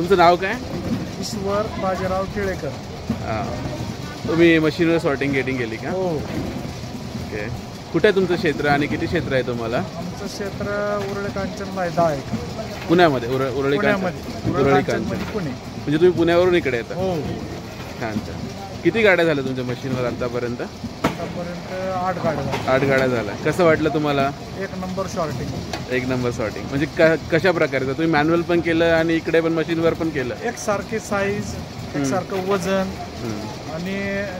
तुमचं नाव काय? ईश्वर बाजीराव टिळेकर. हां, तुम्ही मशीनवर सॉर्टिंग गेटिंग केली का? हो. ओके. कुठे आहे तुमचं क्षेत्र आणि किती क्षेत्र आहे तुम्हाला? आमचं क्षेत्र उरळी कांचनला आहे, 10 एकर. पुण्यामध्ये? उरळी कांचन. उरळी कांचन पुणे. म्हणजे तुम्ही पुण्यावरून इकडे येता? हो. छान छान. किती गाड्या झाल्या तुमच्या मशीनवर आतापर्यंत? आतापर्यंत 8 गाड्या झाल्या. 8 गाड्या झाल्या. कसं वाटलं तुम्हाला? एक नंबर शॉर्टिंग. एक नंबर सॉर्टिंग म्हणजे कशा प्रकारे? तुम्ही मॅन्युअल पण केलं आणि इकडे पण मशीनवर पण केलं? एकसारखी साईज, एकसारखं वजन आणि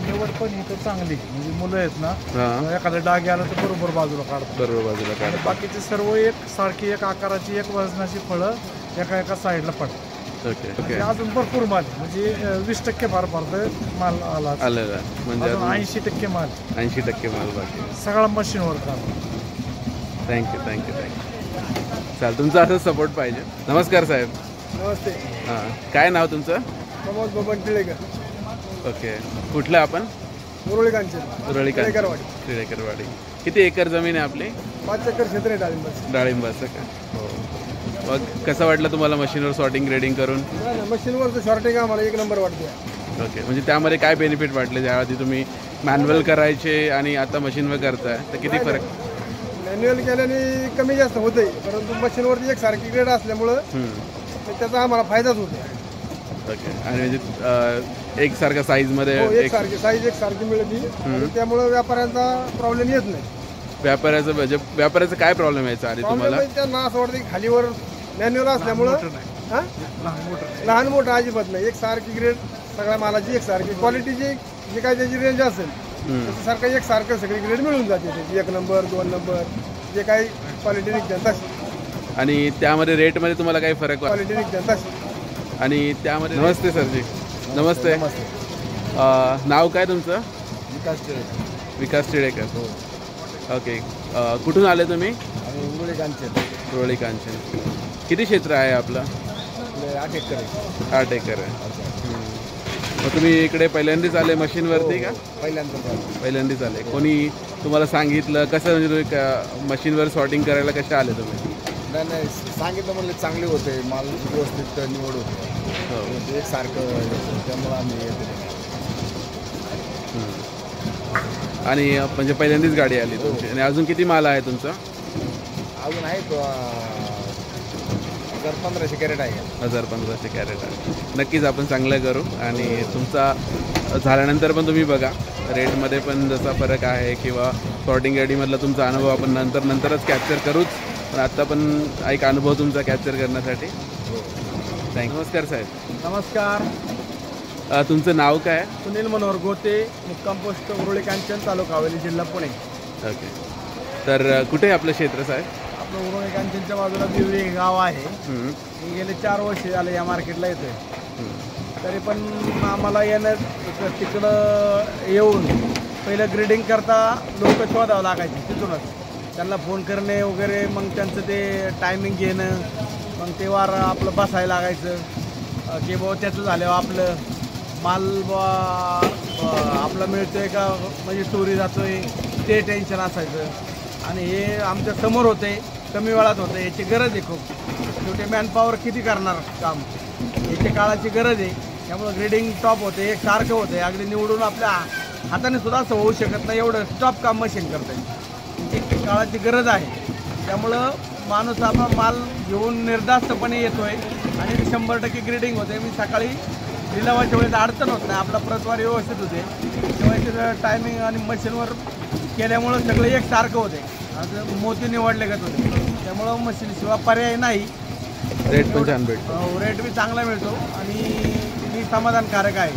निवड पण इथं चांगली. म्हणजे मुलं आहेत ना, एखादा डाग आला तर बरोबर बाजूला काढतात. बरोबर बाजूला काढतात. बाकीचे सर्व एक सारखी, एक आकाराची, एक वजनाची फळं एका एका साईडला पडतात. Okay okay. अजून भरपूर माल, म्हणजे 20% फार माल आलेला म्हणजे 80% माल. 80% माल बाकी. सगळा मशीनवर काम. Thank you thank you thank you. चाल, तुमचा असंच सपोर्ट पाहिजे. नमस्कार साहेब. नमस्ते. हां, काय नाव तुमचं? प्रमोद बबन टिळेकर. ओके. कुठलं आपण? उरळी कांचन. उरळी कांचन. टिळेकरवाडी. किती एकर जमीन आहे आपली? 5 एकर क्षेत्र आहे डाळिंबाचं. डाळिंबाचं का? हो. मग कसं वाटलं तुम्हाला मशीनवर सॉर्टिंग ग्रेडिंग करून? मशीनवरचं शॉर्टिंग आम्हाला एक नंबर वाटते. ओके. म्हणजे त्यामध्ये काय बेनिफिट वाटले? ज्याआधी तुम्ही मॅन्युअल करायचे आणि आता मशीनवर करताय, तर किती फरक? मॅन्युअल केल्याने कमी जास्त होते, परंतु मशीनवरती एक सारखी ग्रेड असल्यामुळं त्याचा आम्हाला फायदाच होतो. ओके. आणि म्हणजे एकसारख्या साईजमध्ये एकसारखी साईज एकसारखी मिळते आणि त्यामुळं व्यापाऱ्यांचा प्रॉब्लेम येत नाही. व्यापाऱ्याचं म्हणजे व्यापाऱ्याचं काय प्रॉब्लेम यायचा आधी तुम्हाला? त्यांना असं वाटतं की खालीवर मॅन्युअल असल्यामुळं लहान मोठं अजिबात नाही. एक सारखी ग्रेड सगळ्या मालाची, एक सारखी क्वालिटीची जी काय त्याची रेंज असेल सारखं एक सारखं सगळी ग्रेड मिळून जाते त्याची. 1 नंबर 2 नंबर जे काही क्वालिटी निघते तशी. आणि त्यामध्ये रेटमध्ये तुम्हाला काही फरक? क्वालिटी निघते तशी. आणि त्यामध्ये. नमस्ते सरजी. नमस्ते. नाव काय तुमचं? विकास टिळेकर. विकास टिळेकर. ओके. कुठून आले तुम्ही? उरळी कांचन. उरळी कांचन. किती क्षेत्र आहे आपलं? 8 एकर आहे. 8 एकर आहे. मग तुम्ही इकडे पहिल्यांदाच आले मशीनवरती का? पहिल्यांदाच आले. कोणी तुम्हाला सांगितलं कसं? म्हणजे तुम्ही मशीनवर सॉर्टिंग करायला कशा आले तुम्ही? नाही, सांगितलं म्हणलं चांगले होते, माल व्यवस्थित निवड होते, एक सारखं, त्यामुळे आम्ही येतो. आणि म्हणजे पहिल्यांदाच गाडी आली तुमची. आणि अजून किती माल आहे तुमचा? अजून आहे 1500 कॅरेट आहे. 1500 कॅरेट आहे. नक्कीच आपण चांगलं करू. आणि तुमचा झाल्यानंतर पण तुम्ही बघा रेटमध्ये पण जसा फरक आहे किंवा सॉर्टिंग गाडीमधला तुमचा अनुभव आपण नंतरच कॅप्चर करूच. पण आत्ता पण एक अनुभव तुमचा कॅप्चर करण्यासाठी थँक्यू. नमस्कार साहेब. नमस्कार. तुमचं नाव काय? सुनील मनोहर गोते, मुक्काम पोस्ट उरळी कांचन, तालुका हवेली, जिल्हा पुणे. ओके. तर कुठे आहे आपलं क्षेत्र साहेब? आपलं उरळी कांचनच्या बाजूला बिवरी हे गाव आहे. मी गेले 4 वर्ष झाले या मार्केटला येतोय. तरी पण आम्हाला येणं तिकडं येऊन पहिलं ग्रेडिंग करता लोक शोधावं लागायचे. तिथूनच त्यांना फोन करणे वगैरे, मग त्यांचं ते टायमिंग घेणं, मग ते वार आपलं बसायला लागायचं की बाबा त्याचं झाल्यावर आपलं माल आपला मिळतोय का, म्हणजे टुरी जातोय, ते टेन्शन असायचं. आणि हे आमच्या समोर होते, कमी वेळात होतं, याची गरज आहे खूप. शेवटी मॅनपॉवर किती करणार काम, याची काळाची गरज आहे. त्यामुळं ग्रेडिंग टॉप होते, एक सारखं होते, अगदी निवडून आपल्या हाताने सुद्धा असं होऊ शकत नाही, एवढं टॉप काम मशीन करते. एक काळाची गरज आहे. त्यामुळं माणूस आपण माल घेऊन निर्धास्तपणे येतोय आणि 100% ग्रेडिंग होते. मी सकाळी लिलावाच्या वेळेस अडचण होत नाही, आपला प्रतवार व्यवस्थित होते. तेव्हा टायमिंग आणि मशीनवर केल्यामुळं सगळं एक सारखं होते. आता मोती निवडले का होते, त्यामुळं मशीनशिवाय पर्याय नाही. रेट पण छान भेटतो. रेट बी चांगला मिळतो आणि मी समाधानकारक आहे.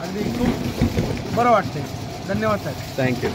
अगदी खूप बरं वाटते. धन्यवाद साहेब. थँक्यू.